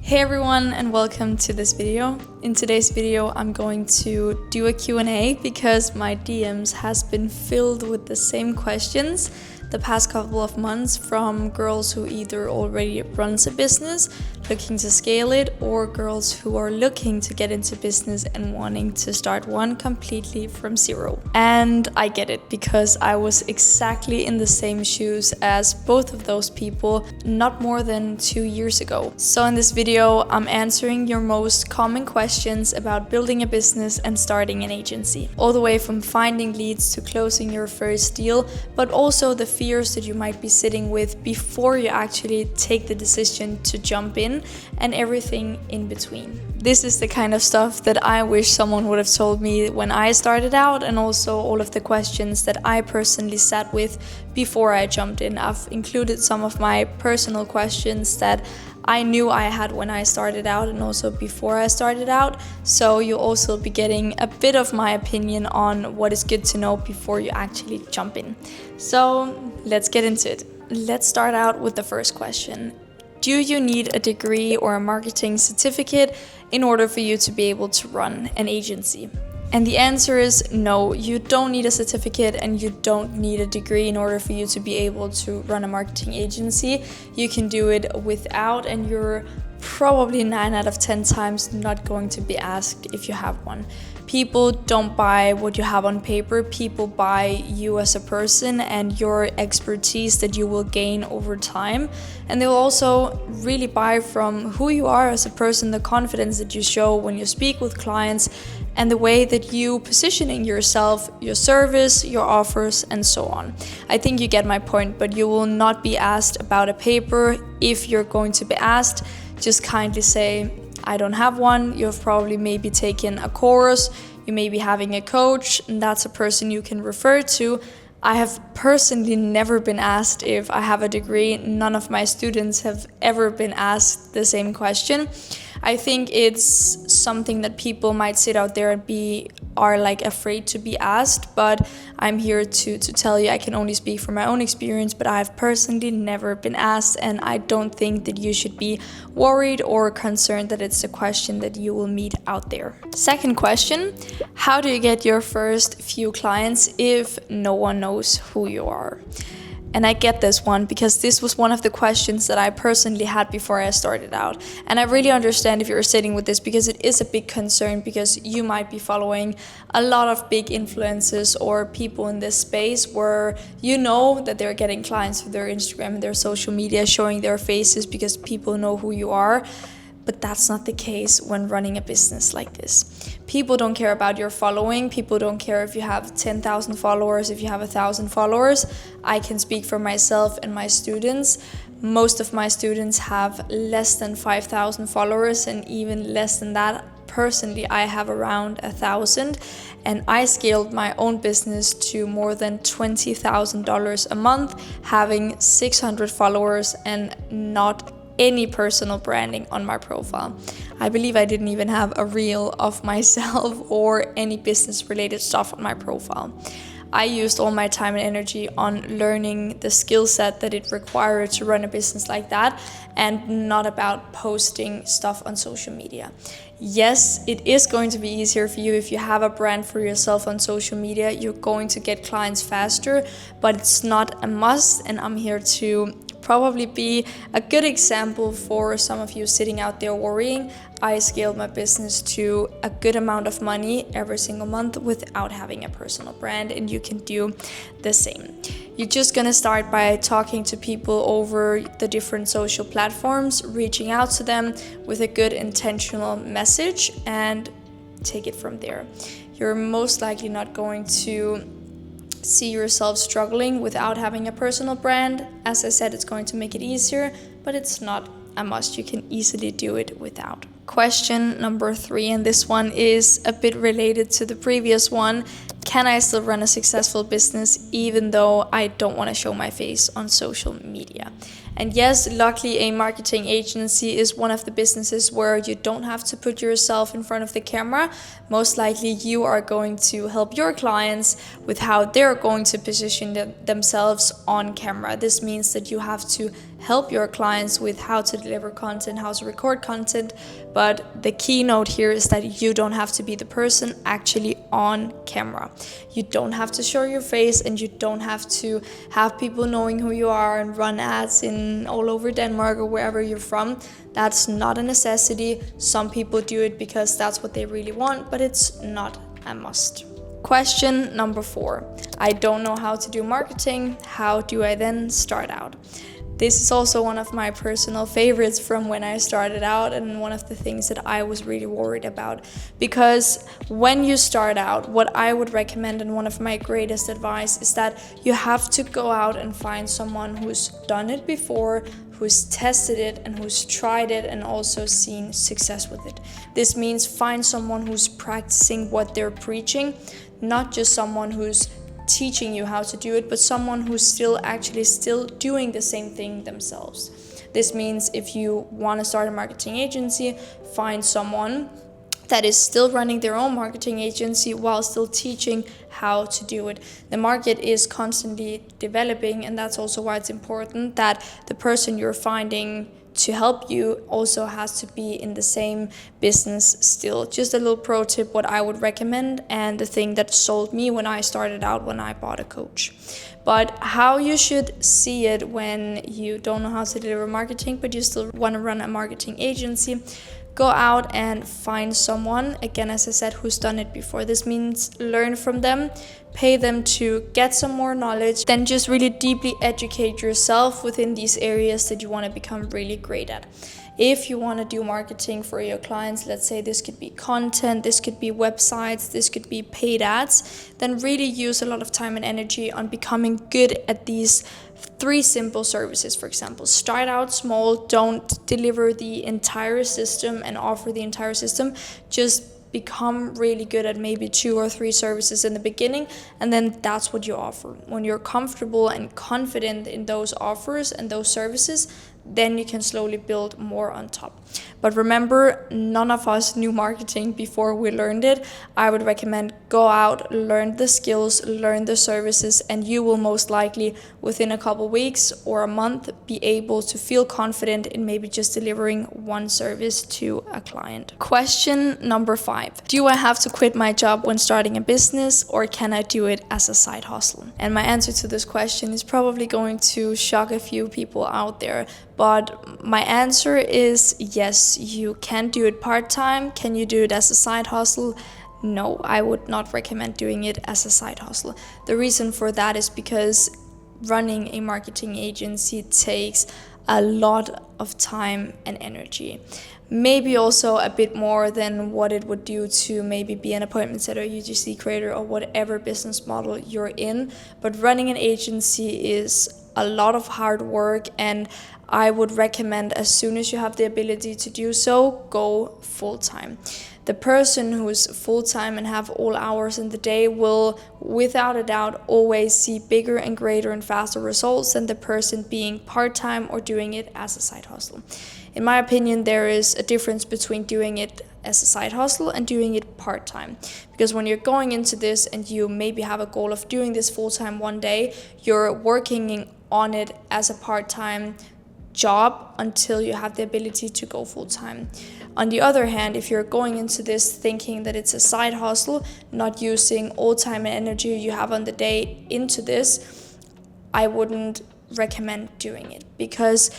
Hey everyone, and welcome to this video. In today's video I'm going to do a Q&A because my DMs has been filled with the same questions the past couple of months from girls who either already runs a business, looking to scale it, or girls who are looking to get into business and wanting to start one completely from zero. And I get it because I was exactly in the same shoes as both of those people not more than 2 years ago. So in this video, I'm answering your most common questions about building a business and starting an agency, all the way from finding leads to closing your first deal, but also the fears that you might be sitting with before you actually take the decision to jump in, and everything in between. This is the kind of stuff that I wish someone would have told me when I started out, and also all of the questions that I personally sat with before I jumped in. I've included some of my personal questions that I knew I had when I started out and also before I started out, so you'll also be getting a bit of my opinion on what is good to know before you actually jump in. So let's get into it. Let's start out with the first question. Do you need a degree or a marketing certificate in order for you to be able to run an agency? And the answer is no, you don't need a certificate and you don't need a degree in order for you to be able to run a marketing agency. You can do it without, and you're probably 9 out of 10 times not going to be asked if you have one. People don't buy what you have on paper, people buy you as a person and your expertise that you will gain over time. And they'll also really buy from who you are as a person, the confidence that you show when you speak with clients, and the way that you positioning yourself, your service, your offers, and so on. I think you get my point, but you will not be asked about a paper. If you're going to be asked, just kindly say, I don't have one. You've probably maybe taken a course, you may be having a coach, and that's a person you can refer to. I have personally never been asked if I have a degree. None of my students have ever been asked the same question. I think it's something that people might sit out there and are like afraid to be asked, but I'm here to tell you I can only speak from my own experience, but I've personally never been asked, and I don't think that you should be worried or concerned that it's a question that you will meet out there. Second question, how do you get your first few clients if no one knows who you are? And I get this one because this was one of the questions that I personally had before I started out. And I really understand if you're sitting with this because it is a big concern, because you might be following a lot of big influencers or people in this space where you know that they're getting clients through their Instagram and their social media, showing their faces because people know who you are. But that's not the case when running a business like this. People don't care about your following. People don't care if you have 10,000 followers, if you have 1,000 followers. I can speak for myself and my students. Most of my students have less than 5,000 followers, and even less than that. Personally, I have around 1,000, and I scaled my own business to more than $20,000 a month, having 600 followers and not any personal branding on my profile. I believe I didn't even have a reel of myself or any business related stuff on my profile. I used all my time and energy on learning the skill set that it required to run a business like that, and not about posting stuff on social media. Yes, it is going to be easier for you if you have a brand for yourself on social media. You're going to get clients faster, but it's not a must, and I'm here to probably be a good example for some of you sitting out there worrying. I scaled my business to a good amount of money every single month without having a personal brand, and you can do the same. You're just gonna start by talking to people over the different social platforms, reaching out to them with a good intentional message, and take it from there. You're most likely not going to see yourself struggling without having a personal brand. As I said, it's going to make it easier, but it's not a must. You can easily do it without. Question number 3, and this one is a bit related to the previous one. Can I still run a successful business even though I don't want to show my face on social media? And yes, luckily a marketing agency is one of the businesses where you don't have to put yourself in front of the camera. Most likely you are going to help your clients with how they're going to position themselves on camera. This means that you have to help your clients with how to deliver content, how to record content. But the keynote here is that you don't have to be the person actually on camera. You don't have to show your face, and you don't have to have people knowing who you are and run ads in all over Denmark or wherever you're from. That's not a necessity. Some people do it because that's what they really want, but it's not a must. Question number 4. I don't know how to do marketing. How do I then start out? This is also one of my personal favorites from when I started out, and one of the things that I was really worried about. Because when you start out, what I would recommend, and one of my greatest advice, is that you have to go out and find someone who's done it before, who's tested it and who's tried it and also seen success with it. This means find someone who's practicing what they're preaching, not just someone who's teaching you how to do it, but someone who's still doing the same thing themselves. This means if you want to start a marketing agency, find someone that is still running their own marketing agency while still teaching how to do it. The market is constantly developing, and that's also why it's important that the person you're finding to help you also has to be in the same business still. Just a little pro tip, what I would recommend, and the thing that sold me when I started out, when I bought a coach. But how you should see it when you don't know how to deliver marketing, but you still want to run a marketing agency, go out and find someone, again, as I said, who's done it before. This means learn from them, pay them to get some more knowledge, then just really deeply educate yourself within these areas that you want to become really great at. If you want to do marketing for your clients, let's say this could be content, this could be websites, this could be paid ads, then really use a lot of time and energy on becoming good at these 3 simple services. For example, start out small, don't deliver the entire system and offer the entire system. Just become really good at maybe 2 or 3 services in the beginning, and then that's what you offer. When you're comfortable and confident in those offers and those services, then you can slowly build more on top. But remember, none of us knew marketing before we learned it. I would recommend go out, learn the skills, learn the services, and you will most likely within a couple weeks or a month be able to feel confident in maybe just delivering 1 service to a client. Question number 5. Do I have to quit my job when starting a business, or can I do it as a side hustle? And my answer to this question is probably going to shock a few people out there. But my answer is yes, you can do it part-time. Can you do it as a side hustle? No, I would not recommend doing it as a side hustle. The reason for that is because running a marketing agency takes a lot of time and energy. Maybe also a bit more than what it would do to maybe be an appointment setter, UGC creator, or whatever business model you're in. But running an agency is a lot of hard work, and I would recommend, as soon as you have the ability to do so, go full-time. The person who's full-time and have all hours in the day will, without a doubt, always see bigger and greater and faster results than the person being part-time or doing it as a side hustle. In my opinion, there is a difference between doing it as a side hustle and doing it part-time. Because when you're going into this and you maybe have a goal of doing this full-time one day, you're working on it as a part-time job until you have the ability to go full-time. On the other hand, if you're going into this thinking that it's a side hustle, not using all time and energy you have on the day into this, I wouldn't recommend doing it, because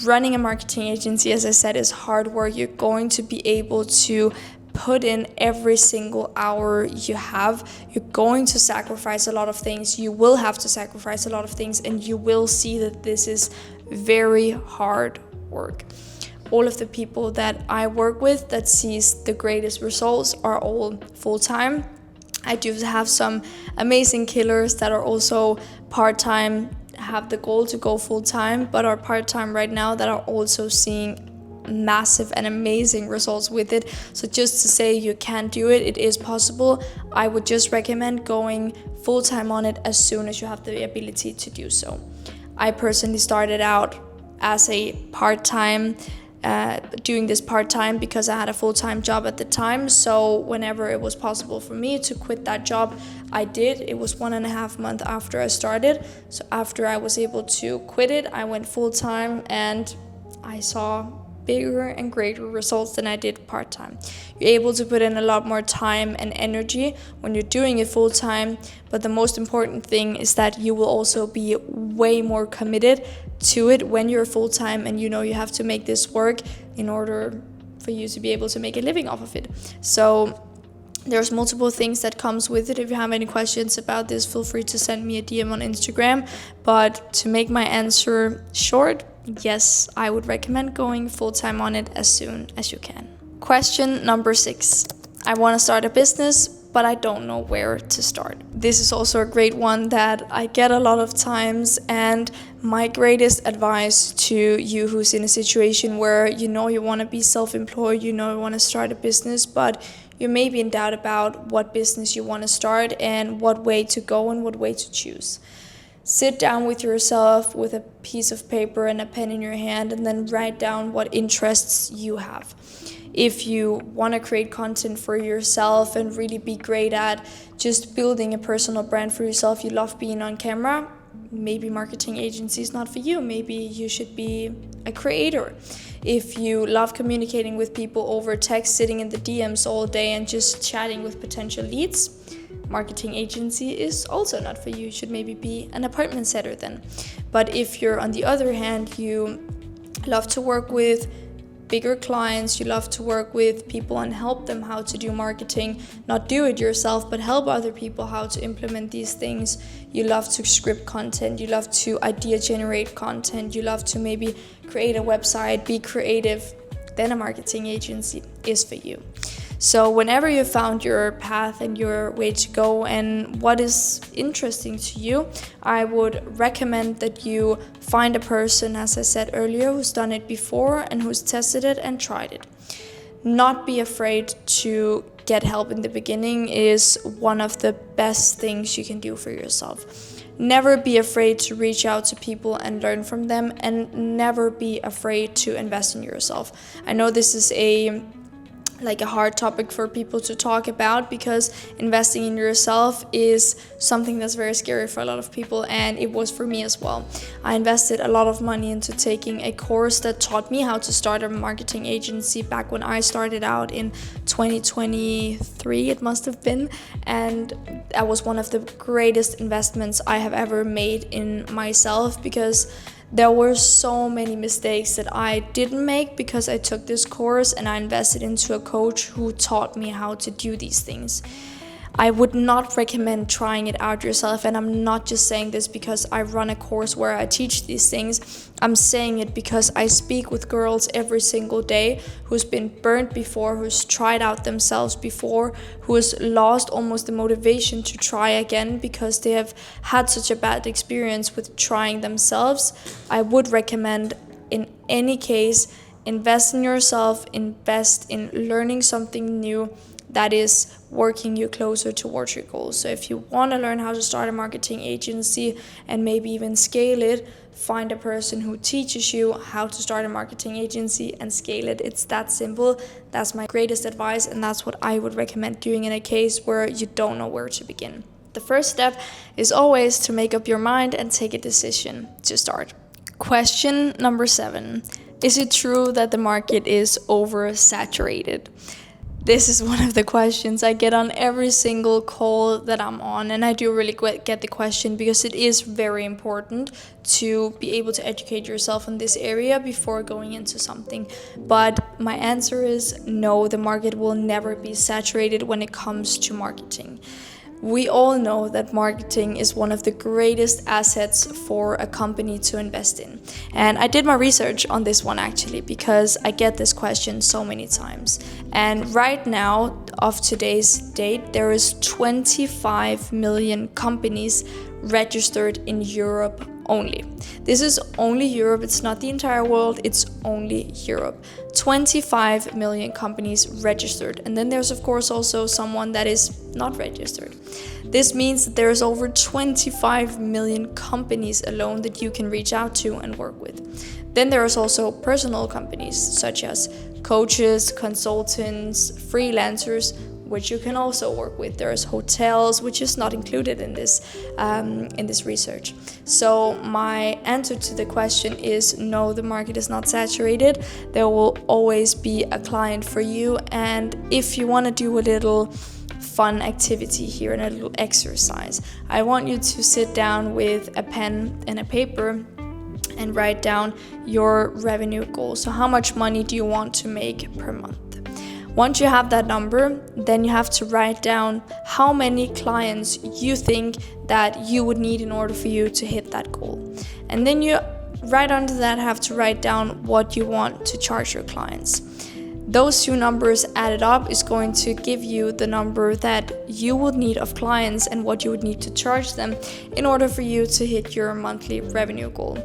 running a marketing agency, as I said, is hard work. You're going to be able to put in every single hour you have. You're going to sacrifice a lot of things. You will have to sacrifice a lot of things, and you will see that this is very hard work. All of the people that I work with that sees the greatest results are all full-time. I do have some amazing killers that are also part-time, have the goal to go full-time, but are part-time right now, that are also seeing massive and amazing results with it. So just to say you can do it, it is possible. I would just recommend going full-time on it as soon as you have the ability to do so. I personally started out as a part-time doing this part-time because I had a full-time job at the time. So whenever it was possible for me to quit that job, I did. It was 1.5 months after I started. So after I was able to quit it, I went full-time, and I saw bigger and greater results than I did part-time. You're able to put in a lot more time and energy when you're doing it full-time, but the most important thing is that you will also be way more committed to it when you're full-time, and you know you have to make this work in order for you to be able to make a living off of it. So there's multiple things that comes with it. If you have any questions about this, feel free to send me a DM on Instagram. But to make my answer short, yes, I would recommend going full-time on it as soon as you can. Question number 6. I want to start a business, but I don't know where to start. This is also a great one that I get a lot of times, and my greatest advice to you who's in a situation where you know you want to be self-employed, you know you want to start a business, but you may be in doubt about what business you want to start and what way to go and what way to choose. Sit down with yourself with a piece of paper and a pen in your hand, and then write down what interests you have. If you want to create content for yourself and really be great at just building a personal brand for yourself, you love being on camera, maybe marketing agency is not for you. Maybe you should be a creator. If you love communicating with people over text, sitting in the DMs all day and just chatting with potential leads, marketing agency is also not for you. You should maybe be an appointment setter then. But if you're, on the other hand, you love to work with bigger clients, you love to work with people and help them how to do marketing, not do it yourself, but help other people how to implement these things. You love to script content, you love to idea generate content, you love to maybe create a website, be creative, then a marketing agency is for you. So whenever you found your path and your way to go and what is interesting to you, I would recommend that you find a person, as I said earlier, who's done it before and who's tested it and tried it. Not be afraid to get help in the beginning is one of the best things you can do for yourself. Never be afraid to reach out to people and learn from them, and never be afraid to invest in yourself. I know this is a hard topic for people to talk about, because investing in yourself is something that's very scary for a lot of people, and it was for me as well. I invested a lot of money into taking a course that taught me how to start a marketing agency back when I started out in 2023, it must have been, and that was one of the greatest investments I have ever made in myself, because there were so many mistakes that I didn't make because I took this course and I invested into a coach who taught me how to do these things. I would not recommend trying it out yourself, and I'm not just saying this because I run a course where I teach these things. I'm saying it because I speak with girls every single day who's been burnt before, who's tried out themselves before, who has lost almost the motivation to try again because they have had such a bad experience with trying themselves. I would recommend, in any case, invest in yourself, invest in learning something new that is working you closer towards your goals. So if you want to learn how to start a marketing agency and maybe even scale it, find a person who teaches you how to start a marketing agency and scale it. It's that simple. That's my greatest advice, and that's what I would recommend doing in a case where you don't know where to begin. The first step is always to make up your mind and take a decision to start. Question number 7. Is it true that the market is oversaturated? This is one of the questions I get on every single call that I'm on, and I do really get the question because it is very important to be able to educate yourself in this area before going into something. But my answer is no, the market will never be saturated when it comes to marketing. We all know that marketing is one of the greatest assets for a company to invest in. And I did my research on this one actually, because I get this question so many times. And right now, of today's date, there is 25 million companies registered in Europe only. This is only Europe, it's not the entire world, it's only Europe. 25 million companies registered. And then there's of course also someone that is not registered. This means that there's over 25 million companies alone that you can reach out to and work with. Then there's also personal companies such as coaches, consultants, freelancers, which you can also work with. There's hotels, which is not included in this research. So my answer to the question is no, the market is not saturated. There will always be a client for you, and if you want to do a little fun activity here and a little exercise, I want you to sit down with a pen and a paper and write down your revenue goal. So how much money do you want to make per month? Once you have that number, then you have to write down how many clients you think that you would need in order for you to hit that goal. And then you right under that have to write down what you want to charge your clients. Those two numbers added up is going to give you the number that you would need of clients and what you would need to charge them in order for you to hit your monthly revenue goal.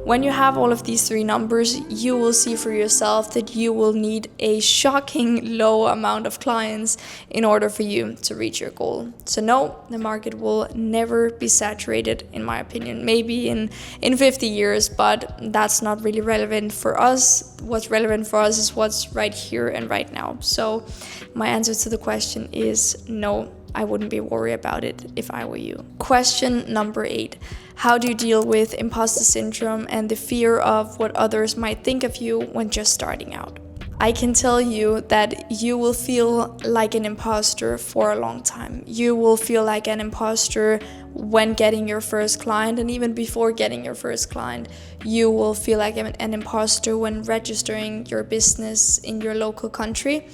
When you have all of these three numbers, you will see for yourself that you will need a shocking low amount of clients in order for you to reach your goal. So no, the market will never be saturated, in my opinion. Maybe in 50 years, but that's not really relevant for us. What's relevant for us is what's right here and right now. So my answer to the question is no, I wouldn't be worried about it if I were you. Question number 8. How do you deal with imposter syndrome and the fear of what others might think of you when just starting out? I can tell you that you will feel like an imposter for a long time. You will feel like an imposter when getting your first client, and even before getting your first client. You will feel like an imposter when registering your business in your local country.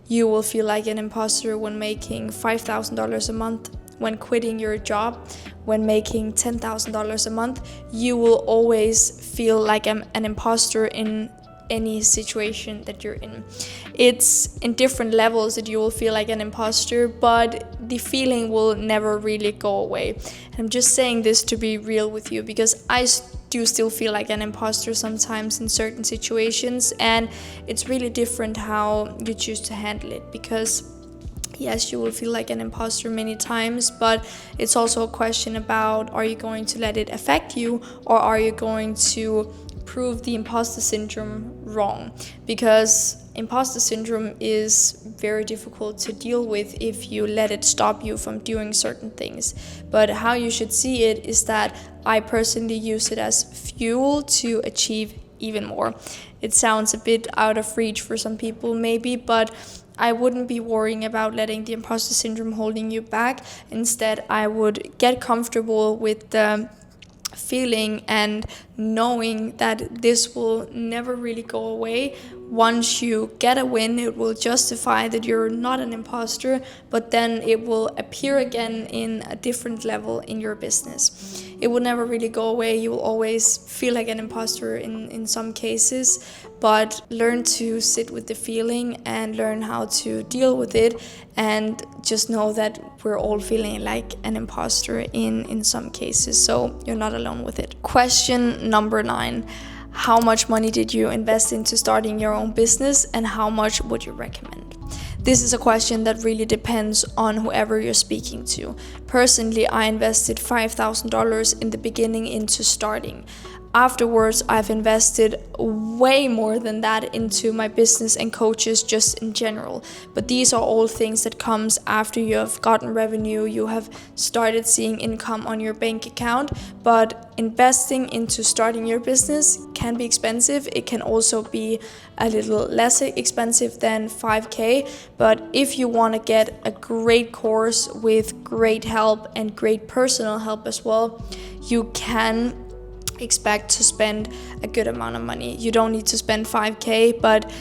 You will feel like an imposter when making $5,000 a month, when quitting your job, when making $10,000 a month. You will always feel like an imposter in any situation that you're in. It's in different levels that you will feel like an imposter, but the feeling will never really go away. And I'm just saying this to be real with you, because I do still feel like an imposter sometimes in certain situations, and it's really different how you choose to handle it, because yes, you will feel like an imposter many times, but it's also a question about, are you going to let it affect you, or are you going to prove the imposter syndrome wrong? Because imposter syndrome is very difficult to deal with if you let it stop you from doing certain things. But how you should see it is that I personally use it as fuel to achieve even more. It sounds a bit out of reach for some people maybe, but I wouldn't be worrying about letting the imposter syndrome holding you back. Instead, I would get comfortable with the feeling and knowing that this will never really go away. Once you get a win, it will justify that you're not an imposter, but then it will appear again in a different level in your business. It will never really go away. You will always feel like an imposter in some cases, but learn to sit with the feeling and learn how to deal with it, and just know that we're all feeling like an imposter in some cases, so you're not alone with it. Question number 9. How much money did you invest into starting your own business, and how much would you recommend? This is a question that really depends on whoever you're speaking to. Personally, I invested $5,000 in the beginning into starting. Afterwards, I've invested way more than that into my business and coaches just in general. But these are all things that comes after you have gotten revenue, you have started seeing income on your bank account. But investing into starting your business can be expensive. It can also be a little less expensive than 5K. But if you want to get a great course with great help and great personal help as well, you can expect to spend a good amount of money. You don't need to spend 5K, but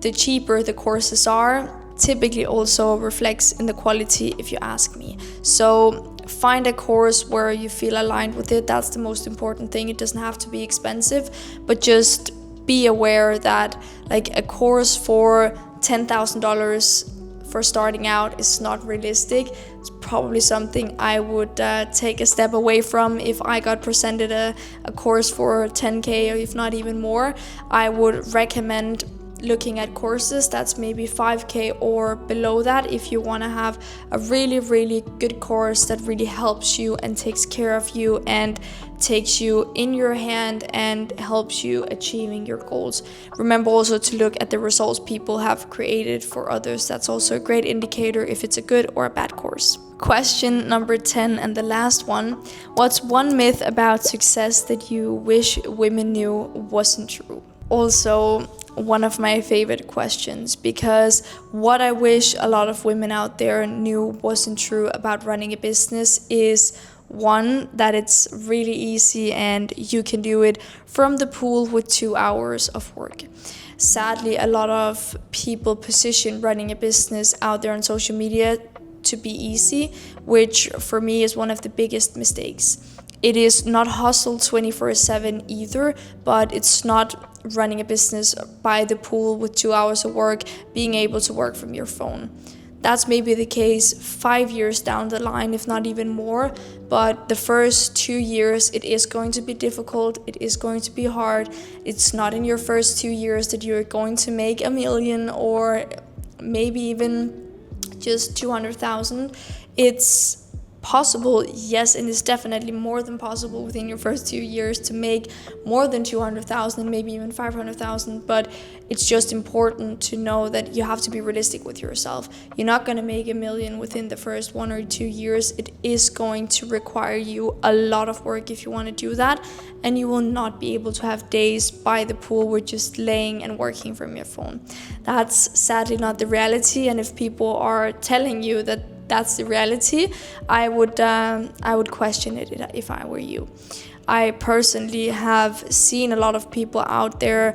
the cheaper the courses are, typically also reflects in the quality, if you ask me. So find a course where you feel aligned with it. That's the most important thing. It doesn't have to be expensive, but just be aware that like a course for $10,000 for starting out is not realistic. It's probably something I would take a step away from. If I got presented a course for 10K, or if not even more, I would recommend looking at courses that's maybe 5K or below that if you want to have a really good course that really helps you and takes care of you and takes you in your hand and helps you achieving your goals. Remember also to look at the results people have created for others. That's also a great indicator if it's a good or a bad course. Question number 10 and the last one. What's one myth about success that you wish women knew wasn't true? Also one of my favorite questions, because what I wish a lot of women out there knew wasn't true about running a business is one, that it's really easy and you can do it from the pool with 2 hours of work. Sadly, a lot of people position running a business out there on social media to be easy, which for me is one of the biggest mistakes. It is not hustle 24/7 either, but it's not running a business by the pool with 2 hours of work, being able to work from your phone. That's maybe the case 5 years down the line, if not even more. But the first 2 years, it is going to be difficult. It is going to be hard. It's not in your first 2 years that you're going to make $1 million or maybe even just 200,000. It's possible, yes, and it's definitely more than possible within your first 2 years to make more than 200,000, maybe even 500,000. But it's just important to know that you have to be realistic with yourself. You're not going to make $1 million within the first 1 or 2 years. It is going to require you a lot of work if you want to do that, and you will not be able to have days by the pool with just laying and working from your phone. That's sadly not the reality, and if people are telling you that that's the reality, I would question it if I were you. I personally have seen a lot of people out there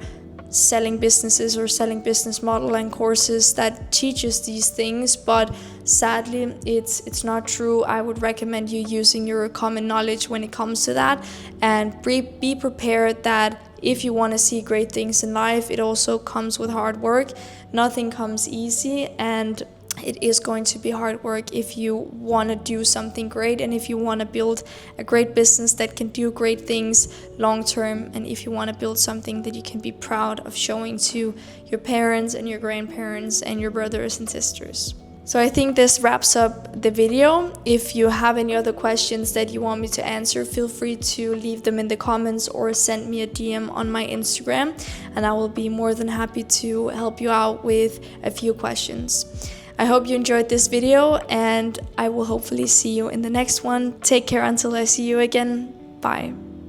selling businesses or selling business model and courses that teaches these things, but sadly it's not true. I would recommend you using your common knowledge when it comes to that, and be prepared that if you want to see great things in life, it also comes with hard work. Nothing comes easy, and it is going to be hard work if you want to do something great, and if you want to build a great business that can do great things long term, and if you want to build something that you can be proud of showing to your parents and your grandparents and your brothers and sisters. So I think this wraps up the video. If you have any other questions that you want me to answer, feel free to leave them in the comments or send me a DM on my Instagram, and I will be more than happy to help you out with a few questions. I hope you enjoyed this video, and I will hopefully see you in the next one. Take care until I see you again. Bye.